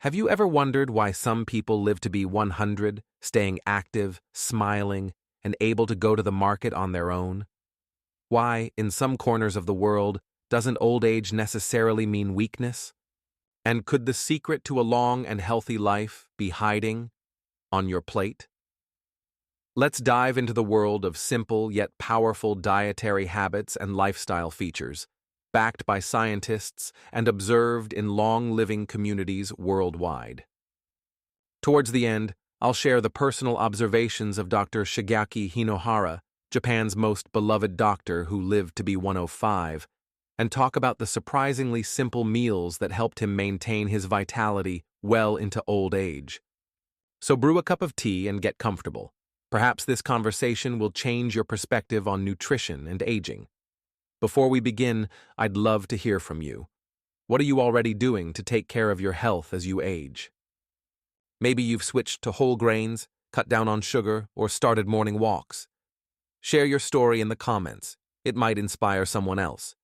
Have you ever wondered why some people live to be 100, staying active, smiling, and able to go to the market on their own? Why, in some corners of the world, doesn't old age necessarily mean weakness? And could the secret to a long and healthy life be hiding on your plate? Let's dive into the world of simple yet powerful dietary habits and lifestyle features, backed by scientists and observed in long-living communities worldwide. Towards the end, I'll share the personal observations of Dr. Shigeaki Hinohara, Japan's most beloved doctor who lived to be 105, and talk about the surprisingly simple meals that helped him maintain his vitality well into old age. So brew a cup of tea and get comfortable. Perhaps this conversation will change your perspective on nutrition and aging. Before we begin, I'd love to hear from you. What are you already doing to take care of your health as you age? Maybe you've switched to whole grains, cut down on sugar, or started morning walks. Share your story in the comments. It might inspire someone else.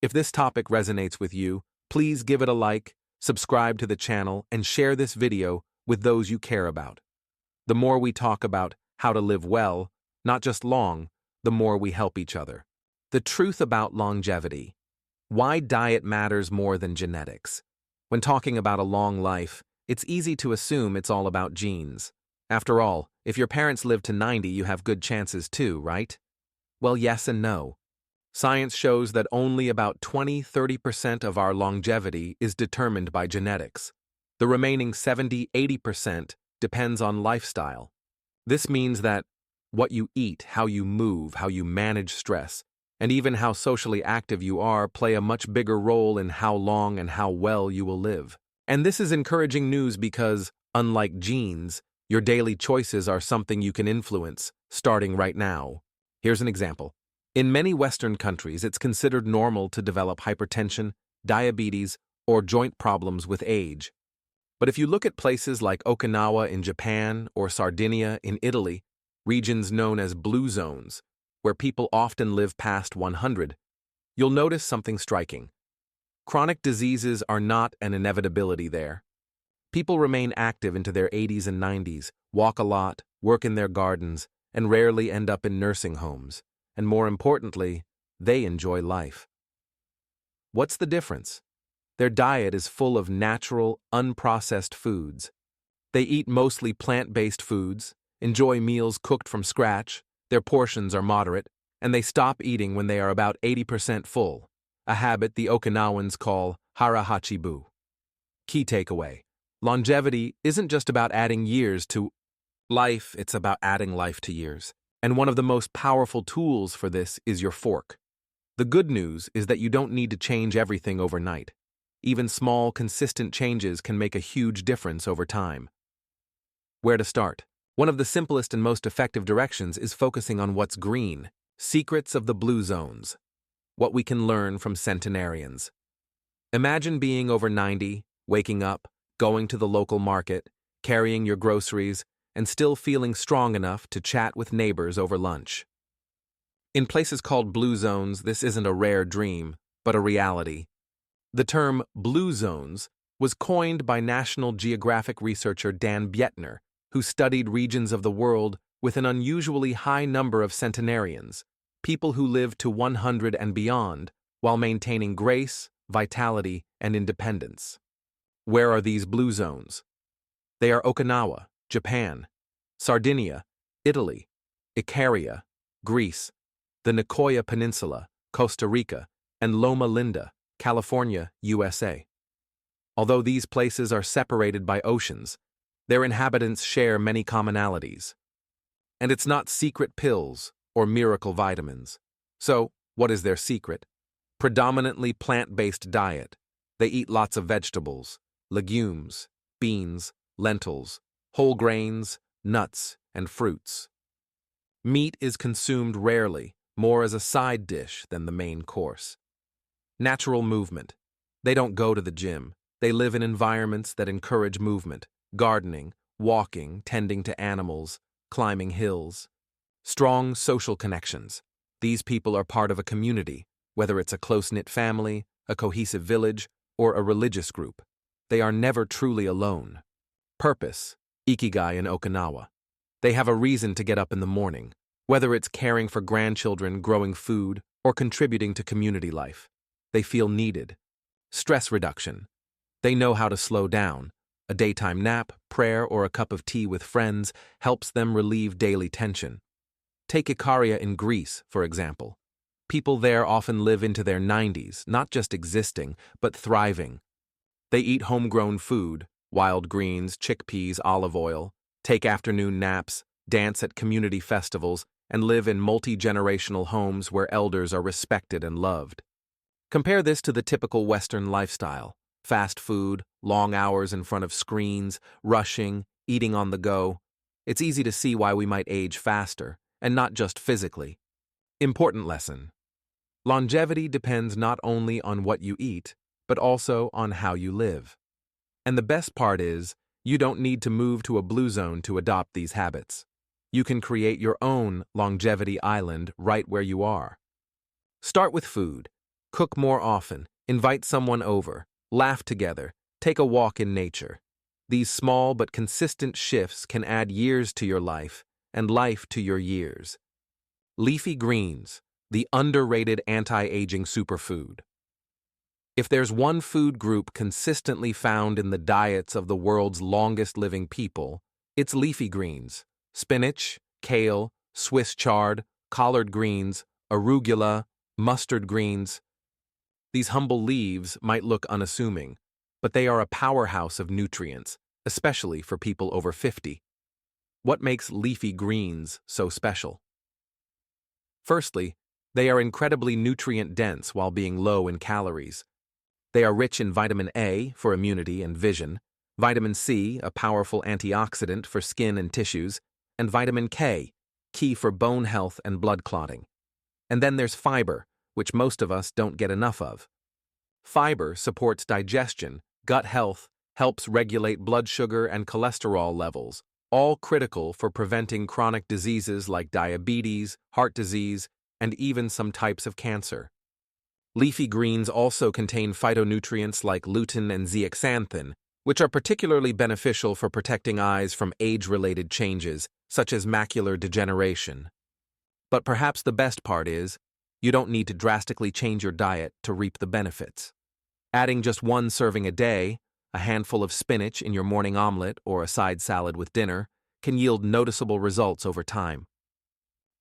If this topic resonates with you, please give it a like, subscribe to the channel, and share this video with those you care about. The more we talk about how to live well, not just long, the more we help each other. The truth about longevity. Why diet matters more than genetics. When talking about a long life, it's easy to assume it's all about genes. After all, if your parents live to 90, you have good chances too, right? Well, yes and no. Science shows that only about 20–30% of our longevity is determined by genetics. The remaining 70–80% depends on lifestyle. This means that what you eat, how you move, how you manage stress, and even how socially active you are play a much bigger role in how long and how well you will live. And this is encouraging news because, unlike genes, your daily choices are something you can influence, starting right now. Here's an example. In many Western countries, it's considered normal to develop hypertension, diabetes, or joint problems with age. But if you look at places like Okinawa in Japan or Sardinia in Italy, regions known as blue zones, where people often live past 100, you'll notice something striking. Chronic diseases are not an inevitability there. People remain active into their 80s and 90s, walk a lot, work in their gardens, and rarely end up in nursing homes. And more importantly, they enjoy life. What's the difference? Their diet is full of natural, unprocessed foods. They eat mostly plant-based foods, enjoy meals cooked from scratch, their portions are moderate, and they stop eating when they are about 80% full, a habit the Okinawans call harahachibu. Key takeaway: longevity isn't just about adding years to life, it's about adding life to years. And one of the most powerful tools for this is your fork. The good news is that you don't need to change everything overnight. Even small, consistent changes can make a huge difference over time. Where to start? One of the simplest and most effective directions is focusing on what's green. Secrets of the blue zones. What we can learn from centenarians. Imagine being over 90, waking up, going to the local market, carrying your groceries, and still feeling strong enough to chat with neighbors over lunch. In places called blue zones, this isn't a rare dream, but a reality. The term blue zones was coined by National Geographic researcher Dan Bietner, who studied regions of the world with an unusually high number of centenarians, people who lived to 100 and beyond, while maintaining grace, vitality, and independence. Where are these blue zones? They are Okinawa, Japan, Sardinia, Italy, Icaria, Greece, the Nicoya Peninsula, Costa Rica, and Loma Linda, California, USA. Although these places are separated by oceans, their inhabitants share many commonalities. And it's not secret pills or miracle vitamins. So, what is their secret? Predominantly plant-based diet. They eat lots of vegetables, legumes, beans, lentils, whole grains, nuts, and fruits. Meat is consumed rarely, more as a side dish than the main course. Natural movement. They don't go to the gym. They live in environments that encourage movement, gardening, walking, tending to animals, climbing hills. Strong social connections. These people are part of a community, whether it's a close-knit family, a cohesive village, or a religious group. they are never truly alone. Purpose, ikigai in Okinawa. They have a reason to get up in the morning, whether it's caring for grandchildren, growing food, or contributing to community life. They feel needed. Stress reduction. They know how to slow down. A daytime nap, prayer, or a cup of tea with friends helps them relieve daily tension. Take Ikaria in Greece, for example. People there often live into their 90s, not just existing, but thriving. They eat homegrown food, wild greens, chickpeas, olive oil, take afternoon naps, dance at community festivals, and live in multi-generational homes where elders are respected and loved. Compare this to the typical Western lifestyle: fast food, long hours in front of screens, rushing, eating on the go. It's easy to see why we might age faster, and not just physically. Important lesson: longevity depends not only on what you eat, but also on how you live. And the best part is, you don't need to move to a blue zone to adopt these habits. You can create your own longevity island right where you are. Start with food. Cook more often, invite someone over, laugh together, take a walk in nature. These small but consistent shifts can add years to your life and life to your years. Leafy greens, the underrated anti-aging superfood. If there's one food group consistently found in the diets of the world's longest-living people, it's leafy greens: spinach, kale, Swiss chard, collard greens, arugula, mustard greens. These humble leaves might look unassuming, but they are a powerhouse of nutrients, especially for people over 50. What makes leafy greens so special? Firstly, they are incredibly nutrient-dense while being low in calories. They are rich in vitamin A for immunity and vision, vitamin C, a powerful antioxidant for skin and tissues, and vitamin K, key for bone health and blood clotting. And then there's fiber, which most of us don't get enough of. Fiber supports digestion, gut health, helps regulate blood sugar and cholesterol levels, all critical for preventing chronic diseases like diabetes, heart disease, and even some types of cancer. Leafy greens also contain phytonutrients like lutein and zeaxanthin, which are particularly beneficial for protecting eyes from age-related changes, such as macular degeneration. But perhaps the best part is, you don't need to drastically change your diet to reap the benefits. Adding just one serving a day, a handful of spinach in your morning omelet or a side salad with dinner, can yield noticeable results over time.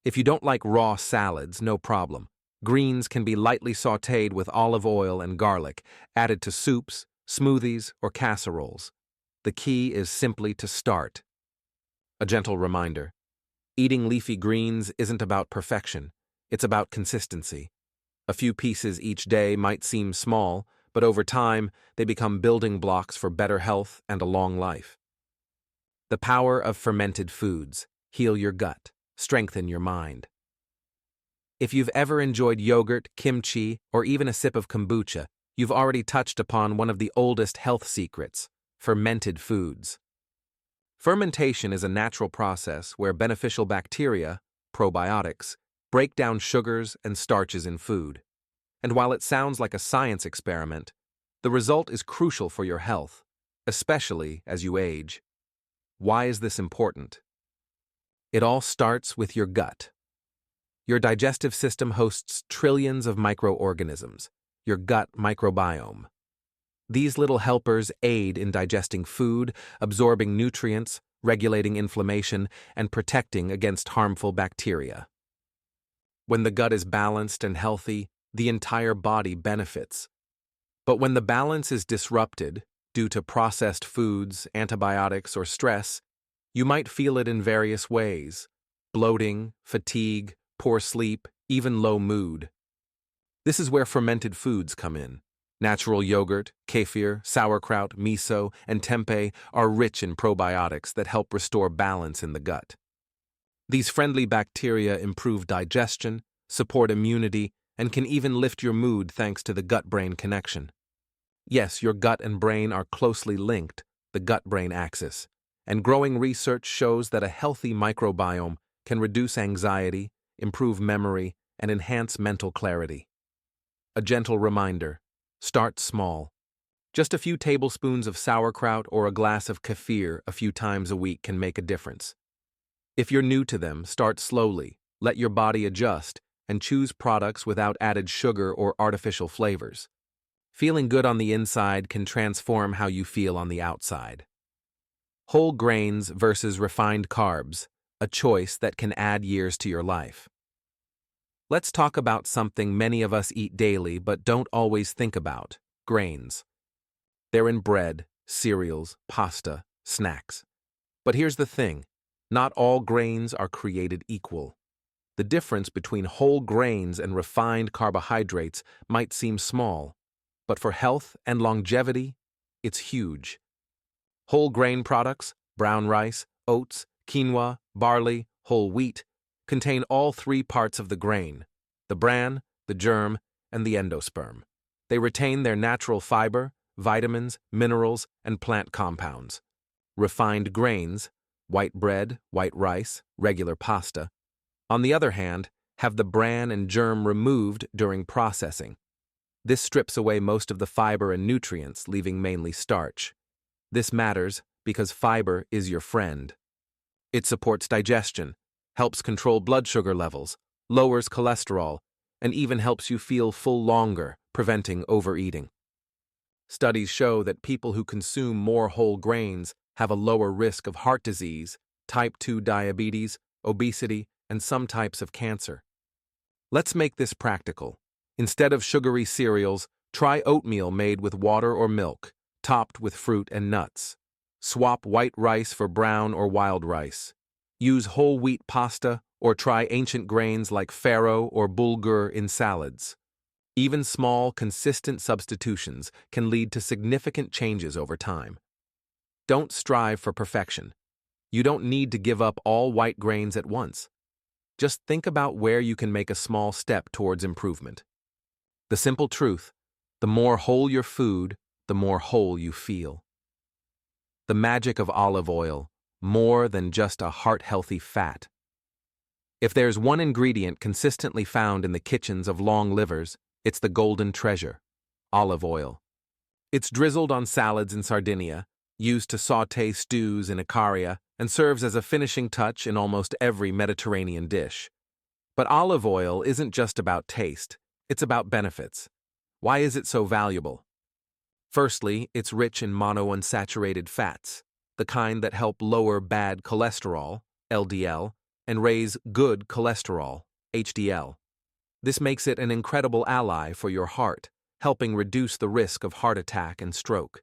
If you don't like raw salads, no problem. Greens can be lightly sautéed with olive oil and garlic, added to soups, smoothies, or casseroles. The key is simply to start. A gentle reminder: eating leafy greens isn't about perfection, it's about consistency. A few pieces each day might seem small, but over time, they become building blocks for better health and a long life. The power of fermented foods: heal your gut, strengthen your mind. If you've ever enjoyed yogurt, kimchi, or even a sip of kombucha, you've already touched upon one of the oldest health secrets: fermented foods. Fermentation is a natural process where beneficial bacteria, probiotics, break down sugars and starches in food. And while it sounds like a science experiment, the result is crucial for your health, especially as you age. Why is this important? It all starts with your gut. Your digestive system hosts trillions of microorganisms, your gut microbiome. These little helpers aid in digesting food, absorbing nutrients, regulating inflammation, and protecting against harmful bacteria. When the gut is balanced and healthy, the entire body benefits. But when the balance is disrupted due to processed foods, antibiotics, or stress, you might feel it in various ways: bloating, fatigue, poor sleep, even low mood. This is where fermented foods come in. Natural yogurt, kefir, sauerkraut, miso, and tempeh are rich in probiotics that help restore balance in the gut. These friendly bacteria improve digestion, support immunity, and can even lift your mood thanks to the gut-brain connection. Yes, your gut and brain are closely linked, the gut-brain axis, and growing research shows that a healthy microbiome can reduce anxiety, improve memory, and enhance mental clarity. A gentle reminder: start small. Just a few tablespoons of sauerkraut or a glass of kefir a few times a week can make a difference. If you're new to them, start slowly, let your body adjust, and choose products without added sugar or artificial flavors. Feeling good on the inside can transform how you feel on the outside. Whole grains versus refined carbs, a choice that can add years to your life. Let's talk about something many of us eat daily but don't always think about: grains. They're in bread, cereals, pasta, snacks. But here's the thing: not all grains are created equal. The difference between whole grains and refined carbohydrates might seem small, but for health and longevity, it's huge. Whole grain products, brown rice, oats, quinoa, barley, whole wheat, contain all three parts of the grain: the bran, the germ, and the endosperm. They retain their natural fiber, vitamins, minerals, and plant compounds. Refined grains, white bread, white rice, regular pasta, on the other hand, have the bran and germ removed during processing. This strips away most of the fiber and nutrients, leaving mainly starch. This matters because fiber is your friend. It supports digestion, helps control blood sugar levels, lowers cholesterol, and even helps you feel full longer, preventing overeating. Studies show that people who consume more whole grains have a lower risk of heart disease, type 2 diabetes, obesity, and some types of cancer. Let's make this practical. Instead of sugary cereals, try oatmeal made with water or milk, topped with fruit and nuts. Swap white rice for brown or wild rice. Use whole wheat pasta or try ancient grains like farro or bulgur in salads. Even small, consistent substitutions can lead to significant changes over time. Don't strive for perfection. You don't need to give up all white grains at once. Just think about where you can make a small step towards improvement. The simple truth: the more whole your food, the more whole you feel. The magic of olive oil, more than just a heart-healthy fat. If there's one ingredient consistently found in the kitchens of long livers, it's the golden treasure: olive oil. It's drizzled on salads in Sardinia, used to sauté stews in Icaria, and serves as a finishing touch in almost every Mediterranean dish. But olive oil isn't just about taste, it's about benefits. Why is it so valuable? Firstly, it's rich in monounsaturated fats, the kind that help lower bad cholesterol, LDL, and raise good cholesterol, HDL. This makes it an incredible ally for your heart, helping reduce the risk of heart attack and stroke.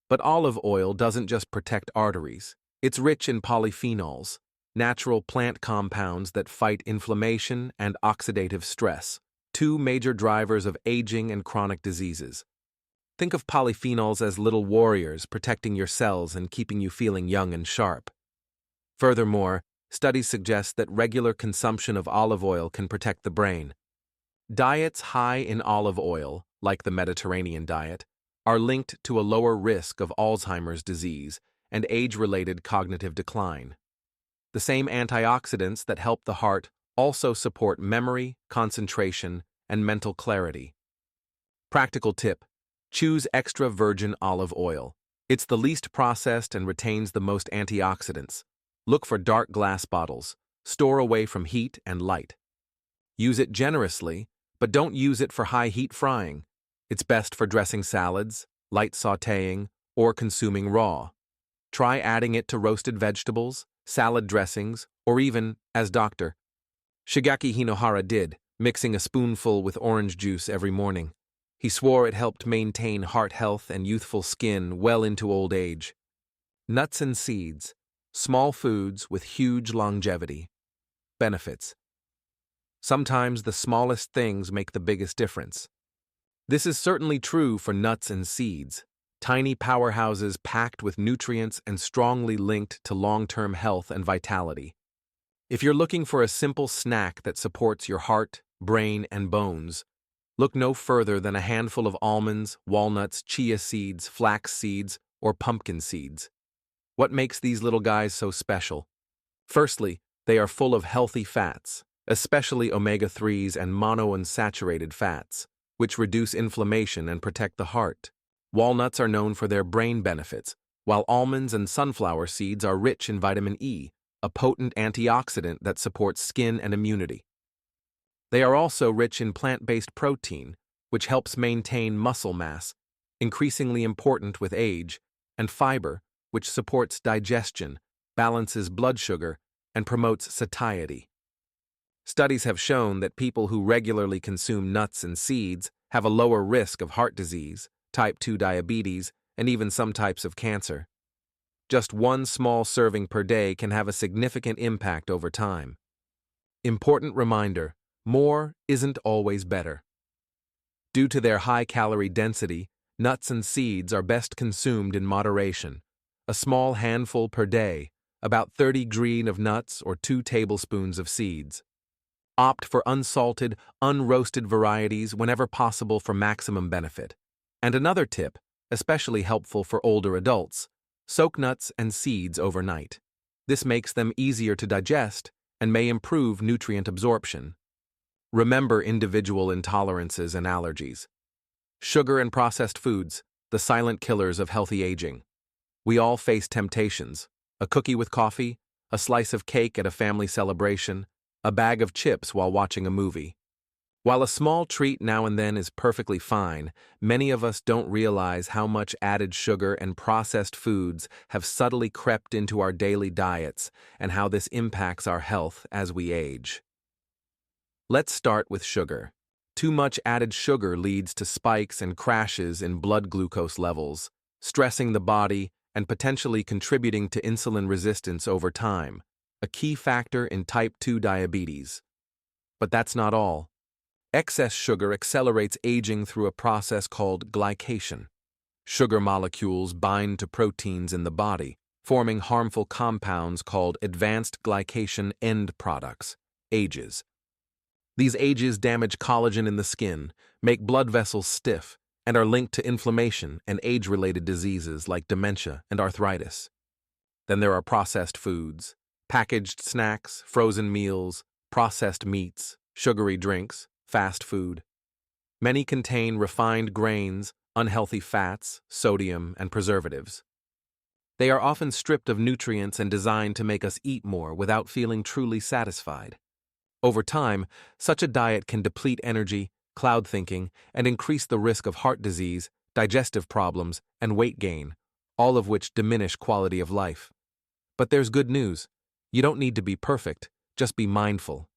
But olive oil doesn't just protect arteries. It's rich in polyphenols, natural plant compounds that fight inflammation and oxidative stress, two major drivers of aging and chronic diseases. Think of polyphenols as little warriors protecting your cells and keeping you feeling young and sharp. Furthermore, studies suggest that regular consumption of olive oil can protect the brain. Diets high in olive oil, like the Mediterranean diet, are linked to a lower risk of Alzheimer's disease and age-related cognitive decline. The same antioxidants that help the heart also support memory, concentration, and mental clarity. Practical tip: choose extra virgin olive oil. It's the least processed and retains the most antioxidants. Look for dark glass bottles. Store away from heat and light. Use it generously, but don't use it for high-heat frying. It's best for dressing salads, light sautéing, or consuming raw. Try adding it to roasted vegetables, salad dressings, or even, as Dr. Shigeki Hinohara did, mixing a spoonful with orange juice every morning. He swore it helped maintain heart health and youthful skin well into old age. Nuts and seeds, small foods with huge longevity. Benefits: sometimes the smallest things make the biggest difference. This is certainly true for nuts and seeds, tiny powerhouses packed with nutrients and strongly linked to long-term health and vitality. If you're looking for a simple snack that supports your heart, brain, and bones, look no further than a handful of almonds, walnuts, chia seeds, flax seeds, or pumpkin seeds. What makes these little guys so special? Firstly, they are full of healthy fats, especially omega-3s and monounsaturated fats, which reduce inflammation and protect the heart. Walnuts are known for their brain benefits, while almonds and sunflower seeds are rich in vitamin E, a potent antioxidant that supports skin and immunity. They are also rich in plant-based protein, which helps maintain muscle mass, increasingly important with age, and fiber, which supports digestion, balances blood sugar, and promotes satiety. Studies have shown that people who regularly consume nuts and seeds have a lower risk of heart disease, type 2 diabetes, and even some types of cancer. Just one small serving per day can have a significant impact over time. Important reminder: more isn't always better. Due to their high calorie density, nuts and seeds are best consumed in moderation. A small handful per day, about 30 green of nuts or 2 tablespoons of seeds. Opt for unsalted, unroasted varieties whenever possible for maximum benefit. And another tip, especially helpful for older adults: soak nuts and seeds overnight. This makes them easier to digest and may improve nutrient absorption. Remember individual intolerances and allergies. Sugar and processed foods, the silent killers of healthy aging. We all face temptations: a cookie with coffee, a slice of cake at a family celebration, a bag of chips while watching a movie. While a small treat now and then is perfectly fine, many of us don't realize how much added sugar and processed foods have subtly crept into our daily diets and how this impacts our health as we age. Let's start with sugar. Too much added sugar leads to spikes and crashes in blood glucose levels, stressing the body and potentially contributing to insulin resistance over time, a key factor in type 2 diabetes. But that's not all. Excess sugar accelerates aging through a process called glycation. Sugar molecules bind to proteins in the body, forming harmful compounds called advanced glycation end products, AGEs. These AGEs damage collagen in the skin, make blood vessels stiff, and are linked to inflammation and age-related diseases like dementia and arthritis. Then there are processed foods, packaged snacks, frozen meals, processed meats, sugary drinks, fast food. Many contain refined grains, unhealthy fats, sodium, and preservatives. They are often stripped of nutrients and designed to make us eat more without feeling truly satisfied. Over time, such a diet can deplete energy, cloud thinking, and increase the risk of heart disease, digestive problems, and weight gain, all of which diminish quality of life. But there's good news. You don't need to be perfect, just be mindful.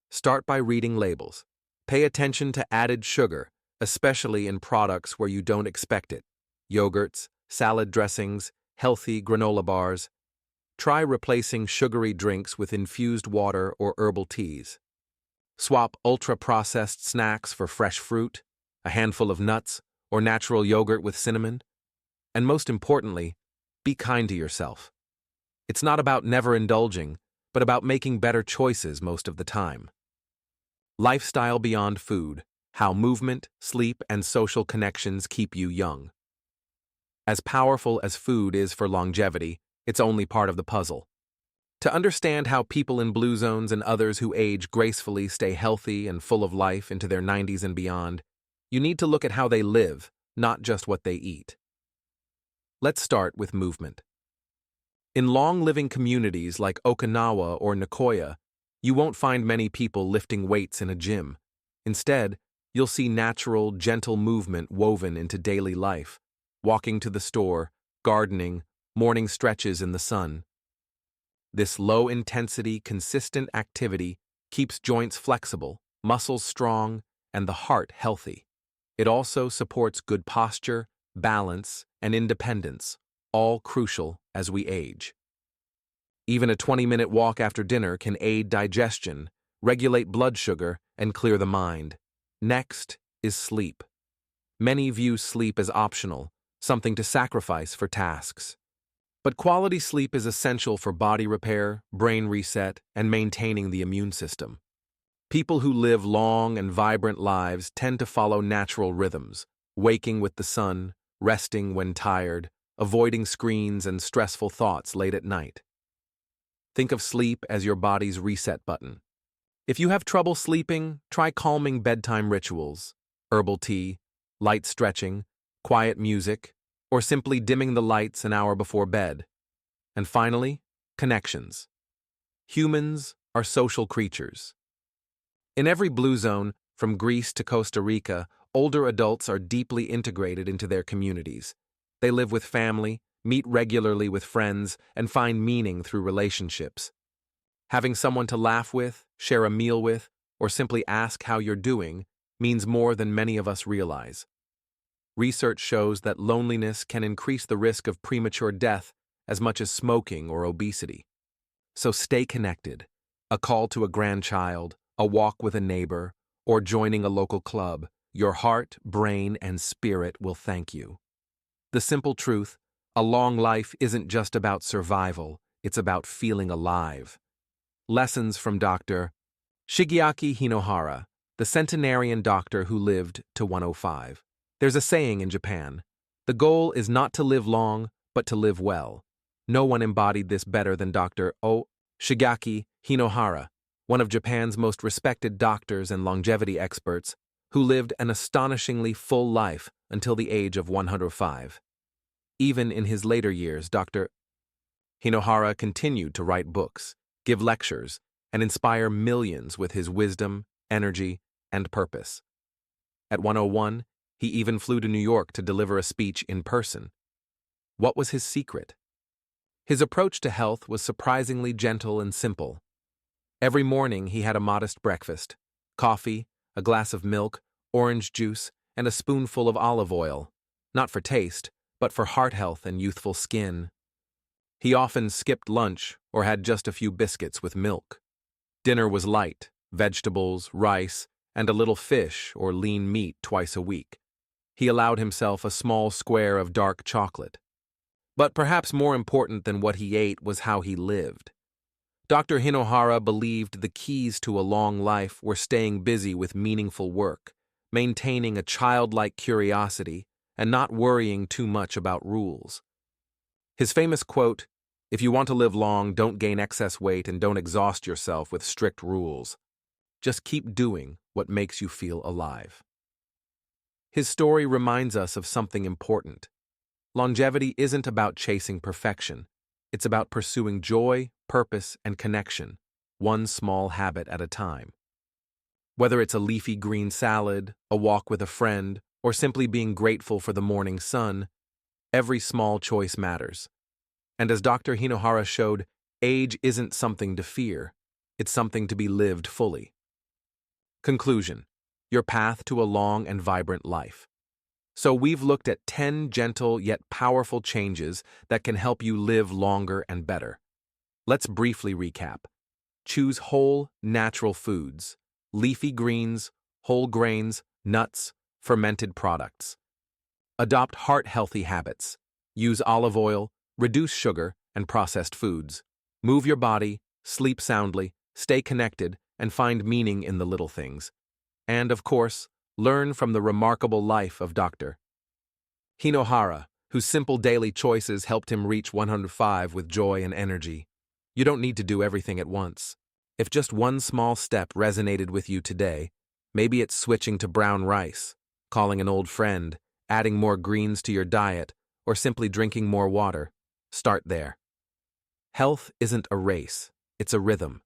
Start by reading labels. Pay attention to added sugar, especially in products where you don't expect it: yogurts, salad dressings, healthy granola bars. Try replacing sugary drinks with infused water or herbal teas. Swap ultra-processed snacks for fresh fruit, a handful of nuts, or natural yogurt with cinnamon. And most importantly, be kind to yourself. It's not about never indulging, but about making better choices most of the time. Lifestyle beyond food: how movement, sleep, and social connections keep you young. As powerful as food is for longevity, it's only part of the puzzle. To understand how people in blue zones and others who age gracefully stay healthy and full of life into their 90s and beyond, you need to look at how they live, not just what they eat. Let's start with movement. In long-living communities like Okinawa or Nicoya, you won't find many people lifting weights in a gym. Instead, you'll see natural, gentle movement woven into daily life: walking to the store, gardening, morning stretches in the sun. This low-intensity, consistent activity keeps joints flexible, muscles strong, and the heart healthy. It also supports good posture, balance, and independence, all crucial as we age. Even a 20-minute walk after dinner can aid digestion, regulate blood sugar, and clear the mind. Next is sleep. Many view sleep as optional, something to sacrifice for tasks. But quality sleep is essential for body repair, brain reset, and maintaining the immune system. People who live long and vibrant lives tend to follow natural rhythms: waking with the sun, resting when tired, avoiding screens and stressful thoughts late at night. Think of sleep as your body's reset button. If you have trouble sleeping, try calming bedtime rituals: herbal tea, light stretching, quiet music, or simply dimming the lights an hour before bed. And finally, connections. Humans are social creatures. In every blue zone, from Greece to Costa Rica, older adults are deeply integrated into their communities. They live with family, meet regularly with friends, and find meaning through relationships. Having someone to laugh with, share a meal with, or simply ask how you're doing means more than many of us realize. Research shows that loneliness can increase the risk of premature death as much as smoking or obesity. So stay connected. A call to a grandchild, a walk with a neighbor, or joining a local club, your heart, brain, and spirit will thank you. The simple truth, a long life isn't just about survival, it's about feeling alive. Lessons from Dr. Shigeaki Hinohara, the centenarian doctor who lived to 105. There's a saying in Japan, the goal is not to live long, but to live well. No one embodied this better than Dr. Shigeaki Hinohara, one of Japan's most respected doctors and longevity experts, who lived an astonishingly full life until the age of 105. Even in his later years, Dr. Hinohara continued to write books, give lectures, and inspire millions with his wisdom, energy, and purpose. At 101, he even flew to New York to deliver a speech in person. What was his secret? His approach to health was surprisingly gentle and simple. Every morning he had a modest breakfast, coffee, a glass of milk, orange juice, and a spoonful of olive oil, not for taste, but for heart health and youthful skin. He often skipped lunch or had just a few biscuits with milk. Dinner was light, vegetables, rice, and a little fish or lean meat twice a week. He allowed himself a small square of dark chocolate. But perhaps more important than what he ate was how he lived. Dr. Hinohara believed the keys to a long life were staying busy with meaningful work, maintaining a childlike curiosity, and not worrying too much about rules. His famous quote, "If you want to live long, don't gain excess weight and don't exhaust yourself with strict rules. Just keep doing what makes you feel alive." His story reminds us of something important. Longevity isn't about chasing perfection. It's about pursuing joy, purpose, and connection, one small habit at a time. Whether it's a leafy green salad, a walk with a friend, or simply being grateful for the morning sun, every small choice matters. And as Dr. Hinohara showed, age isn't something to fear. It's something to be lived fully. Conclusion: your path to a long and vibrant life. So we've looked at 10 gentle yet powerful changes that can help you live longer and better. Let's briefly recap. Choose whole, natural foods, leafy greens, whole grains, nuts, fermented products. Adopt heart-healthy habits. Use olive oil, reduce sugar, and processed foods. Move your body, sleep soundly, stay connected, and find meaning in the little things. And, of course, learn from the remarkable life of Dr. Hinohara, whose simple daily choices helped him reach 105 with joy and energy. You don't need to do everything at once. If just one small step resonated with you today, maybe it's switching to brown rice, calling an old friend, adding more greens to your diet, or simply drinking more water. Start there. Health isn't a race, it's a rhythm.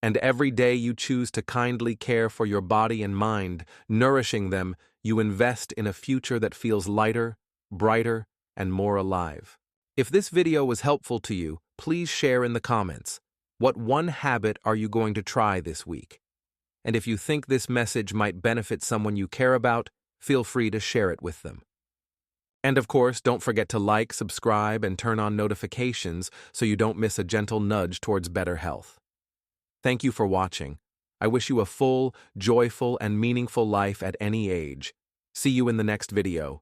And every day you choose to kindly care for your body and mind, nourishing them, you invest in a future that feels lighter, brighter, and more alive. If this video was helpful to you, please share in the comments. What one habit are you going to try this week? And if you think this message might benefit someone you care about, feel free to share it with them. And of course, don't forget to like, subscribe, and turn on notifications so you don't miss a gentle nudge towards better health. Thank you for watching. I wish you a full, joyful, and meaningful life at any age. See you in the next video.